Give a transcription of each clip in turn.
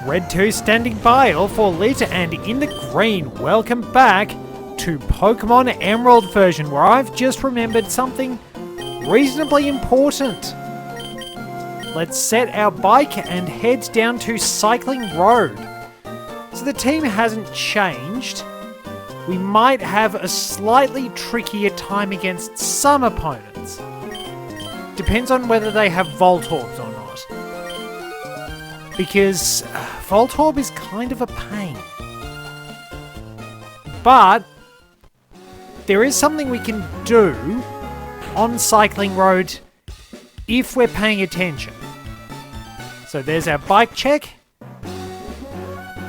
Red 2 standing by, all for lit and in the green. Welcome back to Pokemon Emerald version, where I've just remembered something reasonably important. Let's set our bike and head down to Cycling Road. So the team hasn't changed. We might have a slightly trickier time against some opponents. Depends on whether they have Voltorbs or not. Because Voltorb is kind of a pain. But there is something we can do on Cycling Road if we're paying attention. So there's our bike check.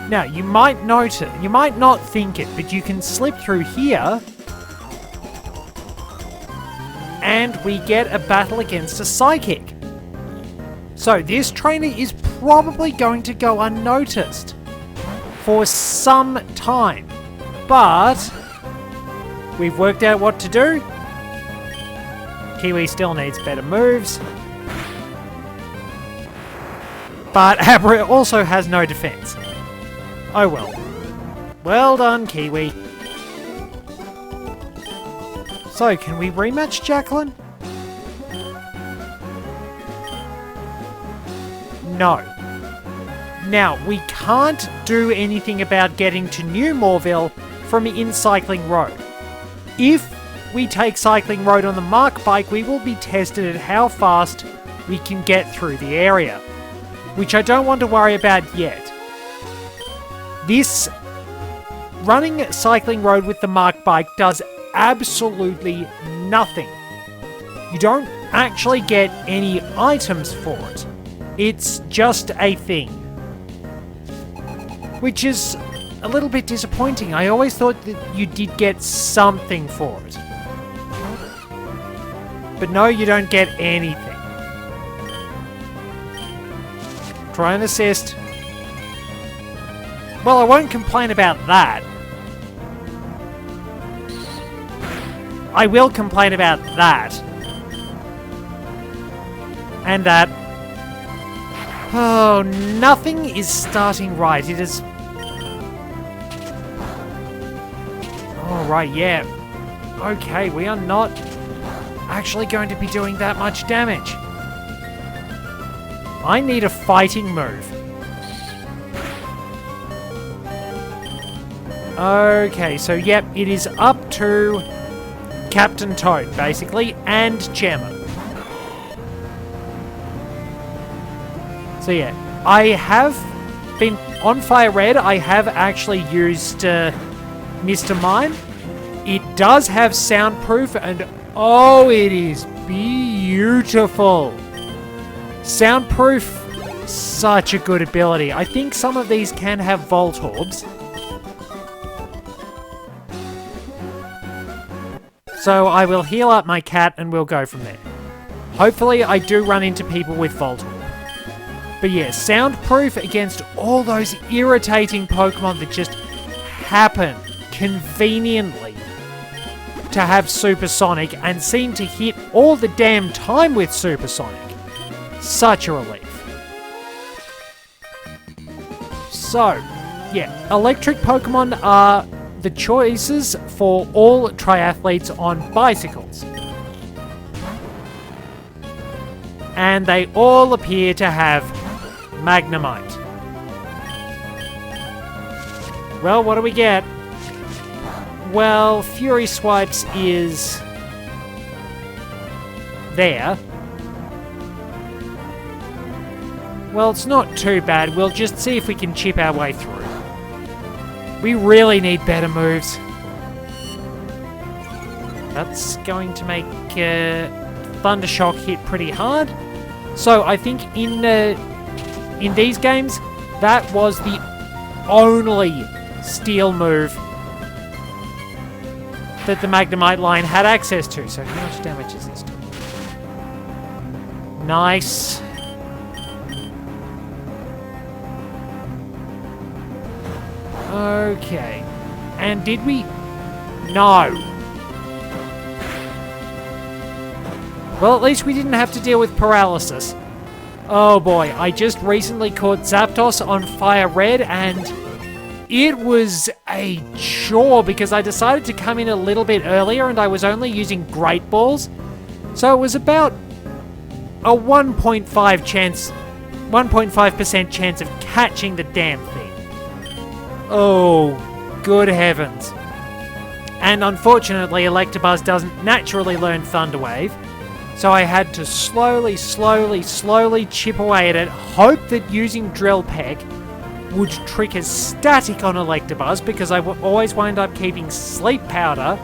Now, you might notice, you might not think it, but you can slip through here and we get a battle against a Psychic. So this trainer is probably going to go unnoticed for some time, but we've worked out what to do. Kiwi still needs better moves, but Abra also has no defense. Oh well. Well done, Kiwi. So, can we rematch Jacqueline? No. Now, we can't do anything about getting to New Moorville from in Cycling Road. If we take Cycling Road on the Mark bike, we will be tested at how fast we can get through the area, which I don't want to worry about yet. This running Cycling Road with the Mark bike does absolutely nothing. You don't actually get any items for it. It's just a thing. Which is a little bit disappointing. I always thought that you did get something for it. But no, you don't get anything. Try and assist. Well, I won't complain about that. I will complain about that. And that. Oh, nothing is starting right. It is... Oh, right, yeah. Okay, we are not actually going to be doing that much damage. I need a fighting move. Okay, so yep, it is up to Captain Toad, basically, and Gemma. So yeah, I have been on Fire Red. I have actually used Mr. Mime. It does have soundproof, and oh, it is beautiful. Soundproof, such a good ability. I think some of these can have Voltorbs. So I will heal up my cat and we'll go from there. Hopefully I do run into people with Voltorb. But yeah, soundproof against all those irritating Pokemon that just happen conveniently to have Supersonic and seem to hit all the damn time with Supersonic. Such a relief. So, yeah, electric Pokemon are the choices for all triathletes on bicycles. And they all appear to have Magnemite. Well, what do we get? Well, Fury Swipes is there. Well, it's not too bad. We'll just see if we can chip our way through. We really need better moves. That's going to make Thundershock hit pretty hard. So I think in these games, that was the only steel move that the Magnemite line had access to. So how much damage is this doing? Nice. Okay. And did we? No. Well, at least we didn't have to deal with paralysis. Oh boy, I just recently caught Zapdos on Fire Red, and it was a chore because I decided to come in a little bit earlier and I was only using Great Balls. So it was about a 1.5% chance of catching the damn thing. Oh, good heavens. And unfortunately, Electabuzz doesn't naturally learn Thunder Wave. So I had to slowly chip away at it, hope that using Drill Peck would trick a static on Electabuzz, because I would always wind up keeping Sleep Powder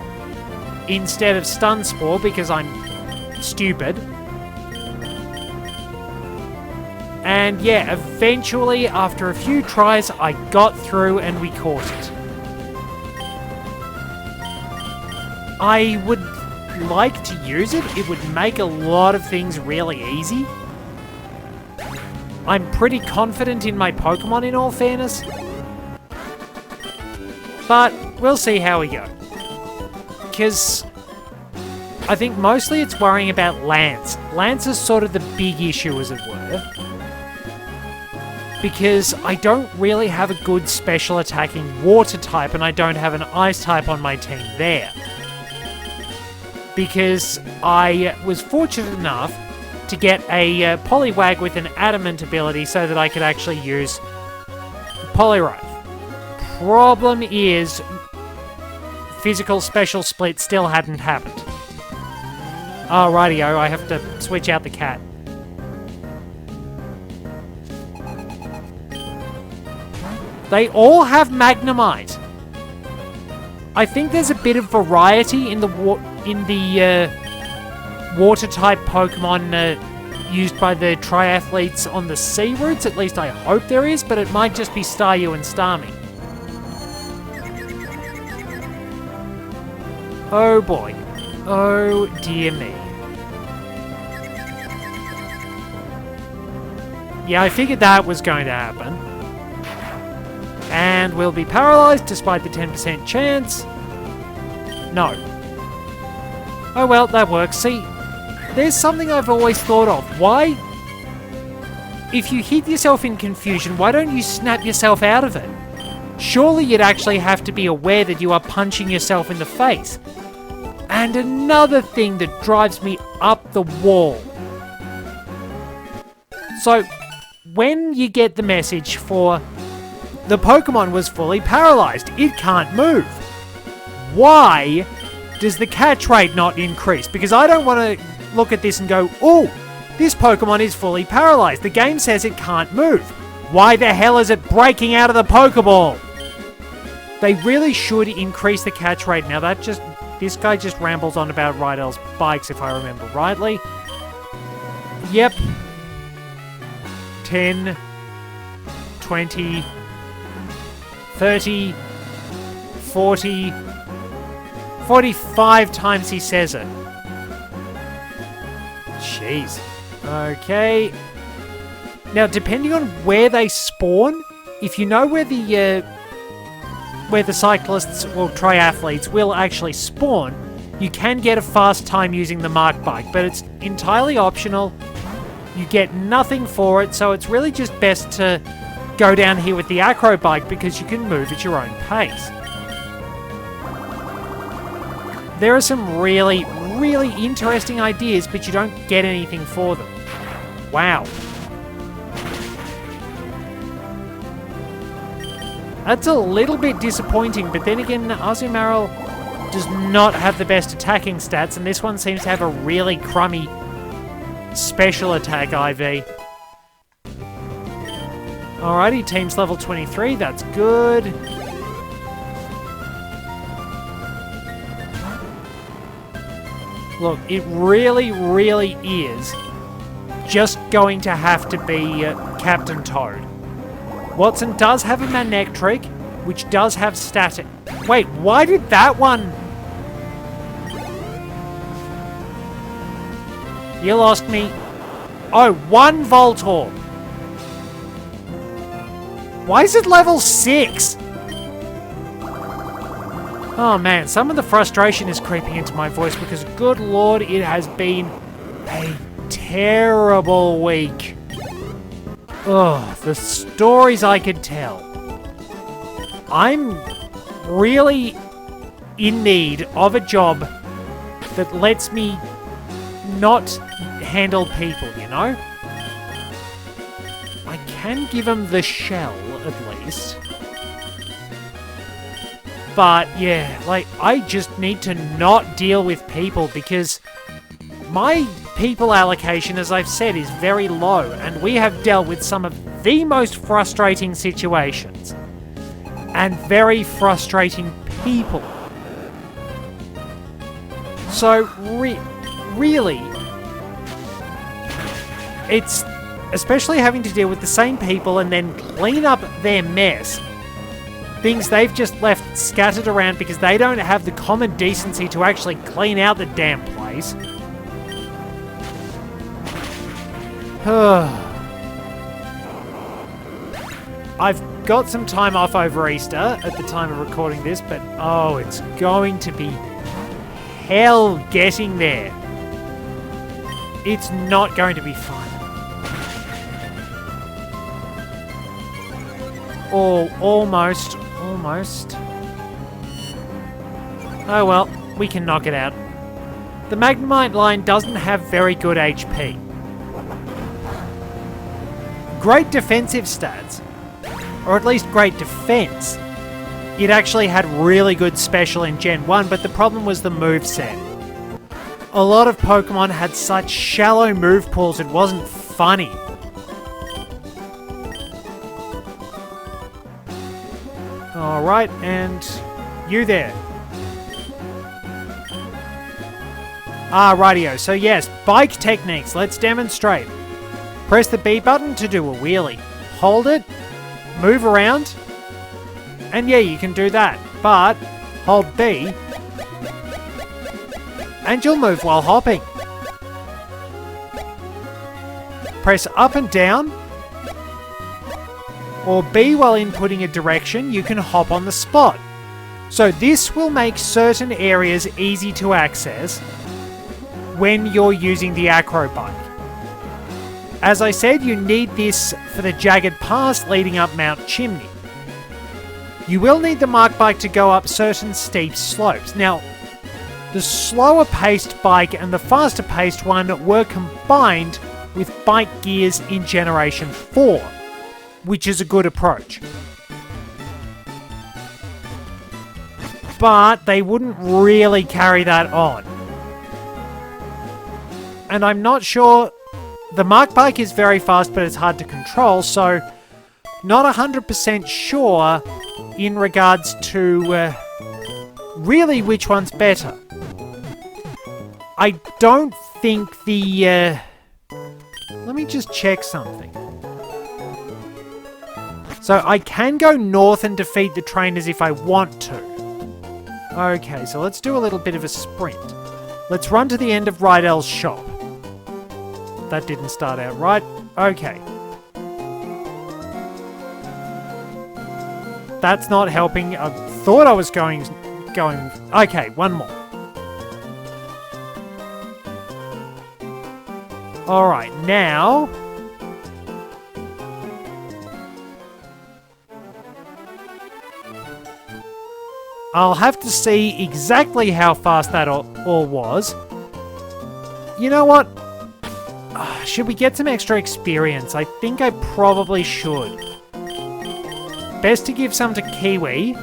instead of Stun Spore because I'm stupid. And yeah, eventually, after a few tries, I got through and we caught it. I would like to use it. It would make a lot of things really easy. I'm pretty confident in my Pokemon, in all fairness. But we'll see how we go. Because I think mostly it's worrying about Lance. Lance is sort of the big issue, as it were. Because I don't really have a good special attacking water type, and I don't have an ice type on my team there. Because I was fortunate enough to get a Poliwag with an Adamant ability so that I could actually use Poliwrath. Problem is, physical special split still hadn't happened. Alrighty-o, I have to switch out the cat. They all have Magnemite. I think there's a bit of variety in the water-type Pokemon used by the triathletes on the sea routes. At least I hope there is, but it might just be Staryu and Starmie. Oh boy. Oh dear me. Yeah, I figured that was going to happen. And we'll be paralyzed despite the 10% chance. No. Oh well, that works. See, there's something I've always thought of. Why? If you hit yourself in confusion, why don't you snap yourself out of it? Surely you'd actually have to be aware that you are punching yourself in the face. And another thing that drives me up the wall. So, when you get the message for the Pokemon was fully paralyzed, it can't move, why does the catch rate not increase? Because I don't want to look at this and go, oh, this Pokemon is fully paralyzed. The game says it can't move. Why the hell is it breaking out of the Pokeball? They really should increase the catch rate. Now this guy just rambles on about Rydell's bikes, if I remember rightly. Yep. 10, 20, 30, 40, 45 times he says it. Jeez. Okay. Now, depending on where they spawn, if you know where the cyclists or triathletes will actually spawn, you can get a fast time using the Mark Bike, but it's entirely optional. You get nothing for it, so it's really just best to go down here with the Acro Bike because you can move at your own pace. There are some really, really interesting ideas, but you don't get anything for them. Wow. That's a little bit disappointing, but then again, Azumarill does not have the best attacking stats, and this one seems to have a really crummy special attack IV. Alrighty, team's level 23, that's good. Look, it really, really is just going to have to be Captain Toad. Watson does have a Manectric, which does have static. Wait, why did that one? You lost me. Oh, one Voltorb. Why is it level 6? Oh man, some of the frustration is creeping into my voice because, good lord, it has been a terrible week. Oh, the stories I could tell. I'm really in need of a job that lets me not handle people, you know? I can give them the shell, at least. But, yeah, like, I just need to not deal with people because my people allocation, as I've said, is very low, and we have dealt with some of the most frustrating situations and very frustrating people. So, really, it's especially having to deal with the same people and then clean up their mess. Things they've just left scattered around because they don't have the common decency to actually clean out the damn place. I've got some time off over Easter at the time of recording this, but oh, it's going to be hell getting there. It's not going to be fun. Almost. Oh well, we can knock it out. The Magnemite line doesn't have very good HP. Great defensive stats, or at least great defense. It actually had really good special in Gen 1, but the problem was the moveset. A lot of Pokemon had such shallow move pools, it wasn't funny. Alright, and you there. Rightio. So yes, bike techniques. Let's demonstrate. Press the B button to do a wheelie. Hold it, move around, and yeah, you can do that. But hold B, and you'll move while hopping. Press up and down, or B while inputting a direction. You can hop on the spot. So this will make certain areas easy to access when you're using the Acro Bike. As I said, you need this for the jagged pass leading up Mount Chimney. You will need the Mark Bike to go up certain steep slopes. Now, the slower paced bike and the faster paced one were combined with bike gears in Generation 4, which is a good approach. But they wouldn't really carry that on. And I'm not sure. The Mark Bike is very fast, but it's hard to control, so not 100% sure in regards to really which one's better. I don't think the... let me just check something. So I can go north and defeat the trainers if I want to. Okay, so let's do a little bit of a sprint. Let's run to the end of Rydell's shop. That didn't start out right. Okay. That's not helping. I thought I was going... Okay, one more. Alright, now... I'll have to see exactly how fast that all was. You know what? Should we get some extra experience? I think I probably should. Best to give some to Kiwi.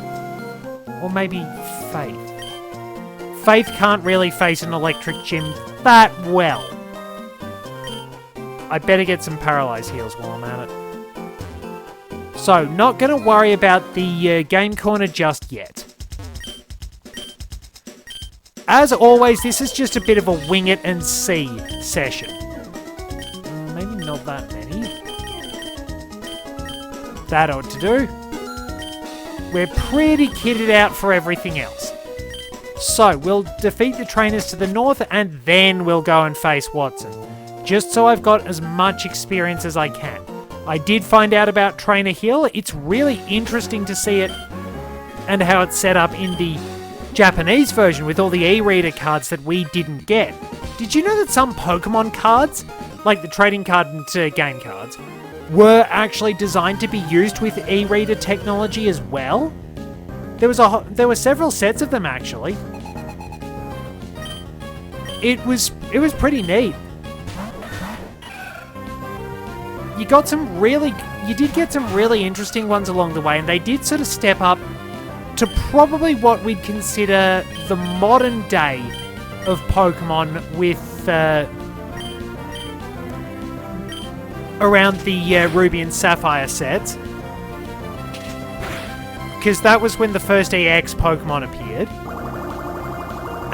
Or maybe Faith. Faith can't really face an electric gym that well. I better get some Paralyze heals while I'm at it. So, not going to worry about the game corner just yet. As always, this is just a bit of a wing it and see session. Maybe not that many. That ought to do. We're pretty kitted out for everything else. So, we'll defeat the trainers to the north and then we'll go and face Watson. Just so I've got as much experience as I can. I did find out about Trainer Hill. It's really interesting to see it and how it's set up in the Japanese version with all the e-reader cards that we didn't get. Did you know that some Pokemon cards like the trading card and game cards, were actually designed to be used with e-reader technology as well. There were several sets of them actually. It was pretty neat. You did get some really interesting ones along the way, and they did sort of step up to probably what we'd consider the modern day of Pokemon with around the Ruby and Sapphire sets. Because that was when the first EX Pokemon appeared.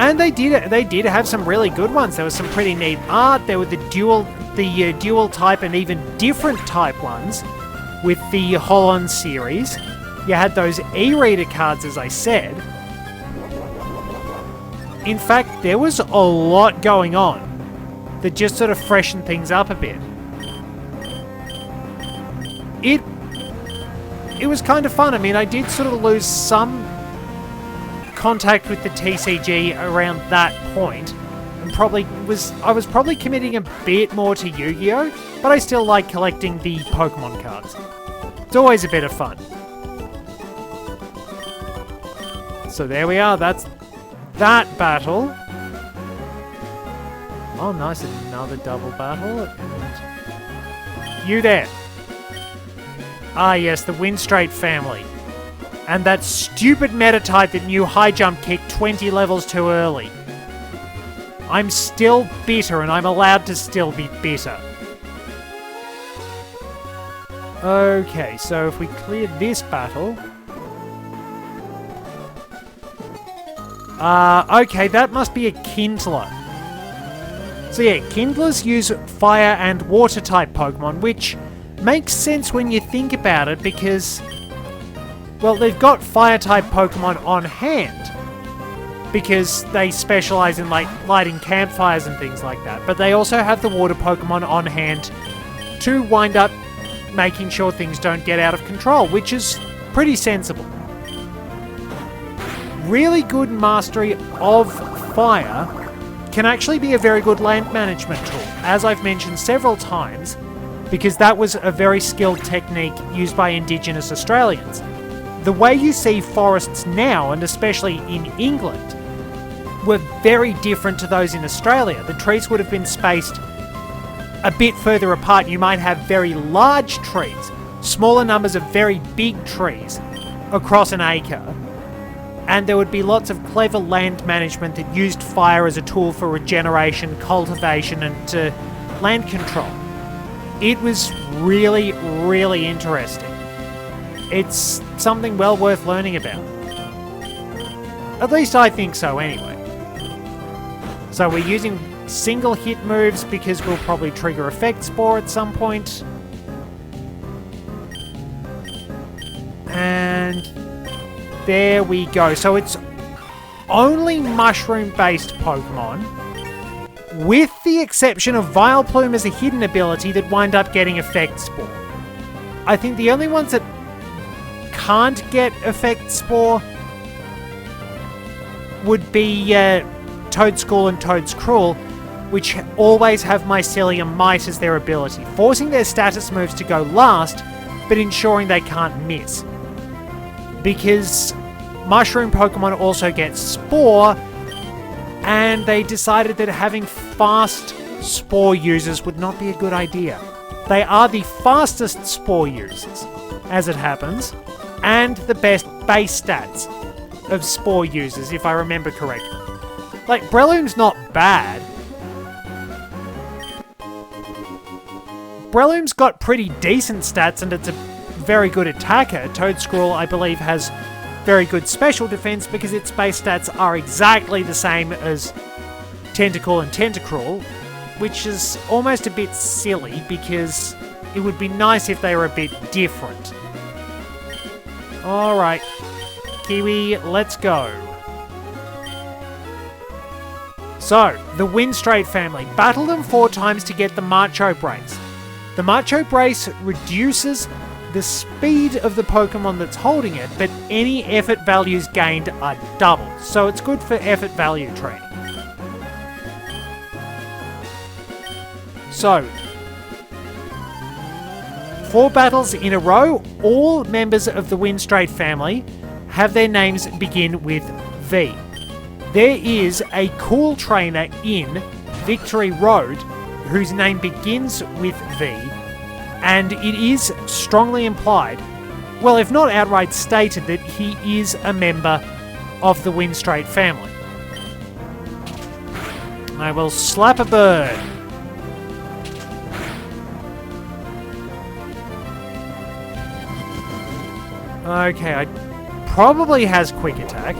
And they did have some really good ones. There was some pretty neat art. There were the dual type and even different type ones with the Holon series. You had those e-reader cards, as I said. In fact, there was a lot going on that just sort of freshened things up a bit. It was kind of fun. I mean, I did sort of lose some contact with the TCG around that point, and I was probably committing a bit more to Yu-Gi-Oh, but I still like collecting the Pokemon cards. It's always a bit of fun. So there we are, that's that battle. Oh nice, another double battle. And you there. Ah yes, the Windstrait family. And that stupid meta type that knew high jump kick 20 levels too early. I'm still bitter, and I'm allowed to still be bitter. Okay, so if we clear this battle... okay, that must be a Kindler. So yeah, Kindlers use fire and water type Pokemon, which makes sense when you think about it because, well, they've got fire type Pokemon on hand because they specialize in like lighting campfires and things like that, but they also have the water Pokemon on hand to wind up making sure things don't get out of control, which is pretty sensible. Really good mastery of fire can actually be a very good land management tool, as I've mentioned several times, because that was a very skilled technique used by Indigenous Australians. The way you see forests now, and especially in England, were very different to those in Australia. The trees would have been spaced a bit further apart. You might have very large trees, smaller numbers of very big trees across an acre, and there would be lots of clever land management that used fire as a tool for regeneration, cultivation, and land control. It was really, really interesting. It's something well worth learning about. At least I think so anyway. So we're using single hit moves because we'll probably trigger Effect Spore at some point. And there we go. So it's only mushroom-based Pokemon, with the exception of Vileplume as a hidden ability that wind up getting Effect Spore. I think the only ones that can't get Effect Spore would be Toedscool and Toedscruel, which always have Mycelium Might as their ability, forcing their status moves to go last, but ensuring they can't miss. Because Mushroom Pokemon also get Spore, and they decided that having fast Spore users would not be a good idea. They are the fastest Spore users, as it happens, and the best base stats of Spore users, if I remember correctly. Like, Breloom's not bad. Breloom's got pretty decent stats, and it's a very good attacker. Toedscruel, I believe, has very good special defense because its base stats are exactly the same as Tentacool and Tentacruel, which is almost a bit silly because it would be nice if they were a bit different. Alright, Kiwi, let's go. So, the Windstrait family. Battle them 4 times to get the Macho Brace. The Macho Brace reduces the speed of the Pokemon that's holding it, but any effort values gained are doubled, so it's good for effort value training. So, 4 battles in a row, all members of the Winstraight family have their names begin with V. There is a cool trainer in Victory Road whose name begins with V, and it is strongly implied, well, if not outright stated, that he is a member of the Winstraight family. I will slap a bird. Okay, probably has quick attack.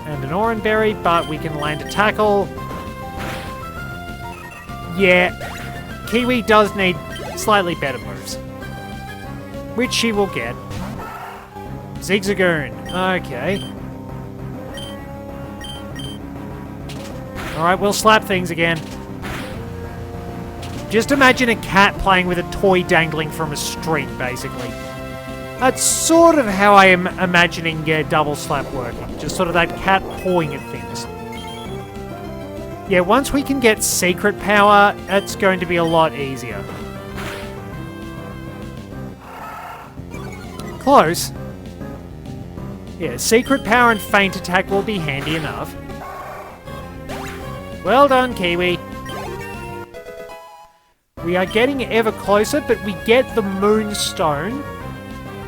And an Oranberry, but we can land a tackle. Yeah, Kiwi does need slightly better moves, which she will get. Zigzagoon, okay. Alright, we'll slap things again. Just imagine a cat playing with a toy dangling from a street, basically. That's sort of how I am imagining double slap working. Just sort of that cat pawing at things. Yeah, once we can get secret power, it's going to be a lot easier. Close. Yeah, secret power and feint attack will be handy enough. Well done, Kiwi. We are getting ever closer, but we get the Moonstone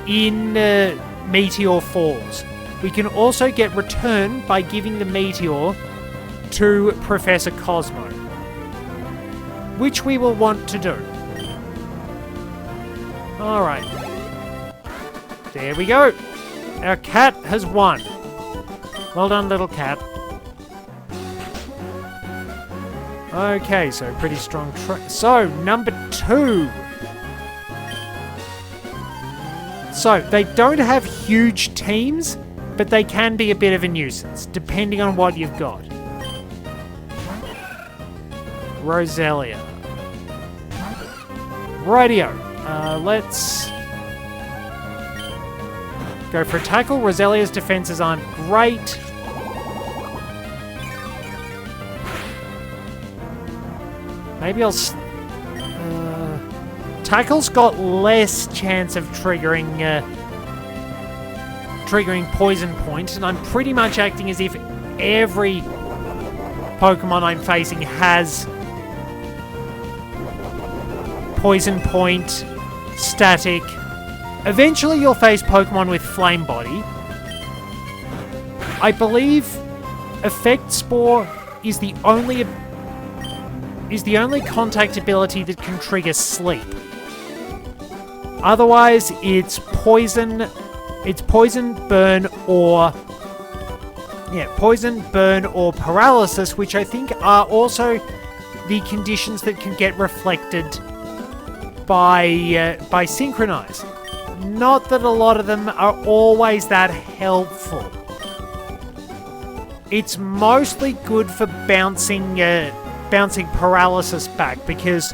in Meteor Falls. We can also get return by giving the Meteor to Professor Cosmo, which we will want to do. Alright. There we go. Our cat has won. Well done, little cat. Okay, so pretty strong. So, number 2. So, they don't have huge teams, but they can be a bit of a nuisance, depending on what you've got. Roselia. Rightio. Let's go for a tackle. Roselia's defenses aren't great. Maybe I'll... Tackle's got less chance of triggering Poison Point, and I'm pretty much acting as if every Pokemon I'm facing has Poison Point, Static. Eventually you'll face Pokemon with Flame Body. I believe Effect Spore is the only contact ability that can trigger Sleep. Otherwise, it's Poison, Burn, or... Yeah, Poison, Burn, or Paralysis, which I think are also the conditions that can get reflected by Synchronize. Not that a lot of them are always that helpful. It's mostly good for bouncing Paralysis back, because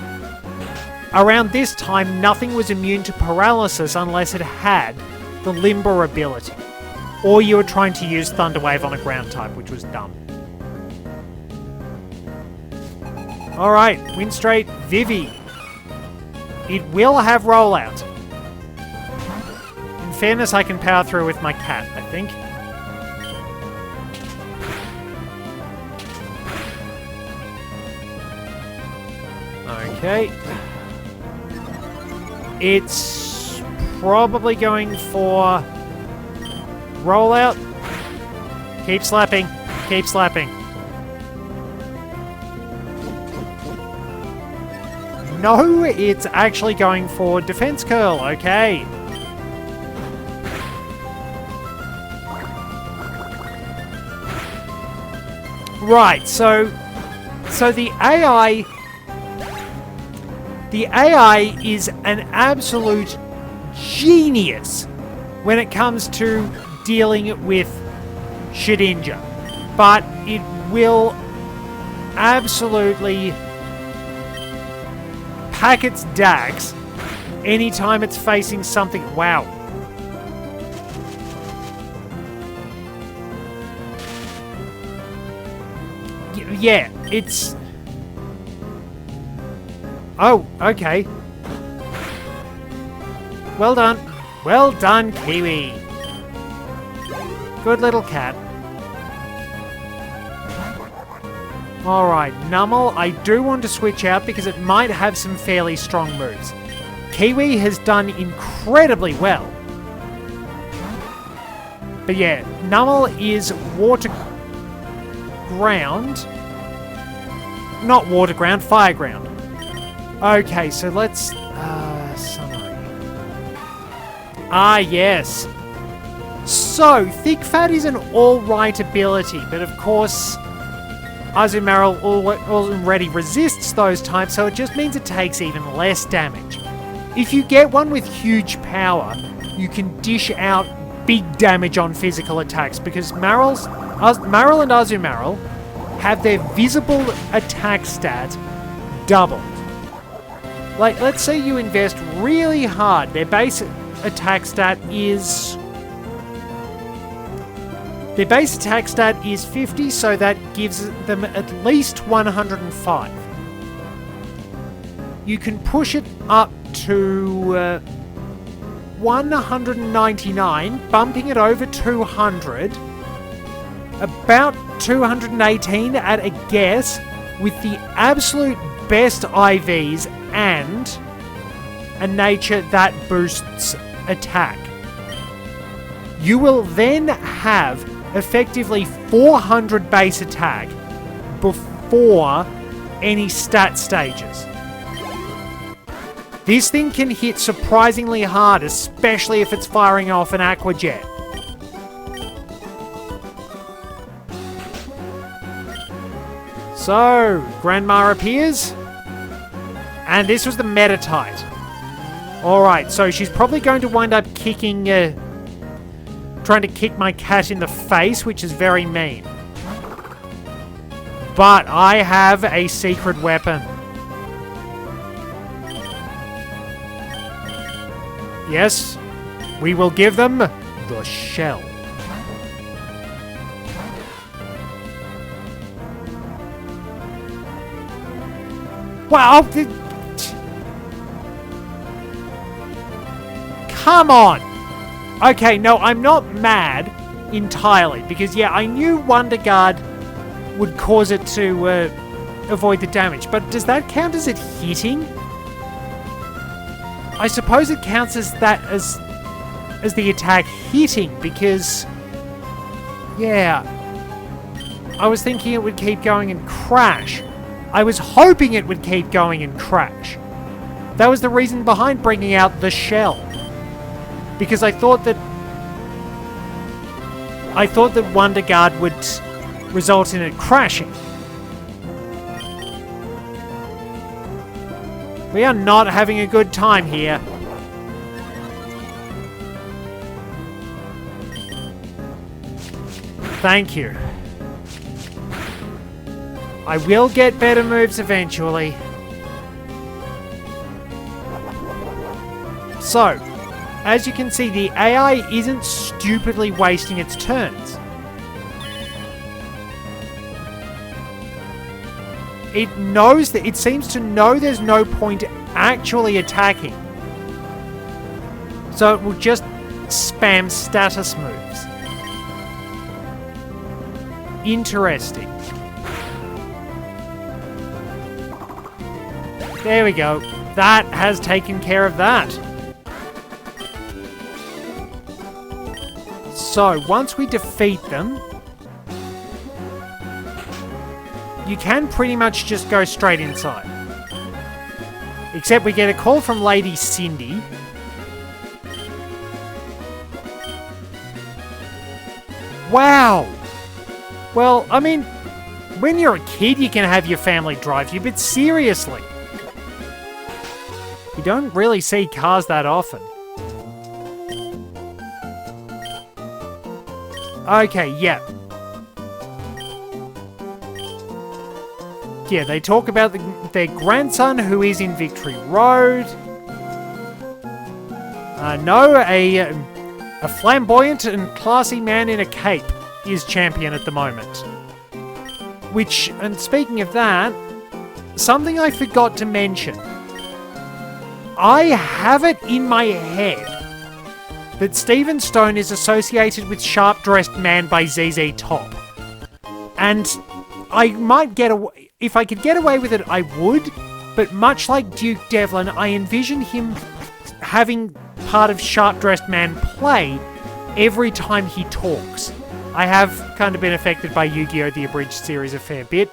around this time, nothing was immune to Paralysis unless it had the Limber ability. Or you were trying to use Thunder Wave on a ground type, which was dumb. Alright, Winstraight, Vivi. It will have Rollout. In fairness, I can power through with my cat, I think. Okay. It's probably going for Rollout. Keep slapping. Keep slapping. No, it's actually going for Defense Curl. Okay. Right, so the AI... The AI is an absolute genius when it comes to dealing with Shedinja. But it will absolutely pack its dags anytime it's facing something... Wow. yeah, it's... Oh, okay. Well done. Well done, Kiwi. Good little cat. Alright, Numel, I do want to switch out because it might have some fairly strong moves. Kiwi has done incredibly well. But yeah, Numel is water ground. Not water ground, fire ground. Okay, so let's... summary. Ah, yes. So, Thick Fat is an alright ability, but of course... Azumarill already resists those types, so it just means it takes even less damage. If you get one with huge power, you can dish out big damage on physical attacks, because Marill and Azumarill have their visible attack stat doubled. Like, let's say you invest really hard, their base attack stat is... Their base attack stat is 50, so that gives them at least 105. You can push it up to 199, bumping it over 200. About 218 at a guess, with the absolute best IVs and a nature that boosts attack. You will then have effectively 400 base attack before any stat stages. This thing can hit surprisingly hard, especially if it's firing off an Aqua Jet. So, Grandma appears, and this was the Metatite. Alright, so she's probably going to wind up kicking... trying to kick my cat in the face, which is very mean. But I have a secret weapon. Yes, we will give them the shell. Wow! Come on! Okay, no, I'm not mad entirely, because yeah, I knew Wonder Guard would cause it to avoid the damage, but does that count as it hitting? I suppose it counts as that as the attack hitting, because yeah, I was thinking it would keep going and crash. I was hoping it would keep going and crash. That was the reason behind bringing out the shell. Because I thought that Wonder Guard would result in it crashing. We are not having a good time here. Thank you. I will get better moves eventually. So, as you can see, the AI isn't stupidly wasting its turns. It knows that it seems to know there's no point actually attacking. So it will just spam status moves. Interesting. There we go. That has taken care of that. So, once we defeat them, you can pretty much just go straight inside. Except we get a call from Lady Cindy. Wow! Well, I mean, when you're a kid, you can have your family drive you, but seriously, you don't really see cars that often. Okay, yeah. Yeah, they talk about their grandson who is in Victory Road. No, a flamboyant and classy man in a cape is champion at the moment. Which, and speaking of that, something I forgot to mention. I have it in my head that Stephen Stone is associated with Sharp Dressed Man by ZZ Top. And I might get away, if I could get away with it, I would, but much like Duke Devlin, I envision him having part of Sharp Dressed Man play every time he talks. I have kind of been affected by Yu-Gi-Oh! The Abridged series a fair bit.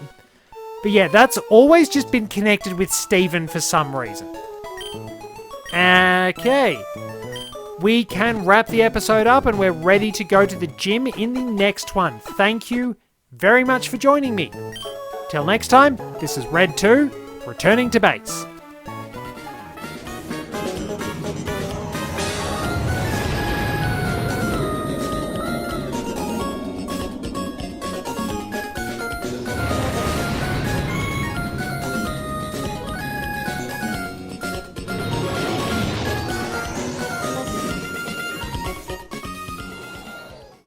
But yeah, that's always just been connected with Stephen for some reason. Okay. We can wrap the episode up and we're ready to go to the gym in the next one. Thank you very much for joining me. Till next time, this is Red 2, returning to base.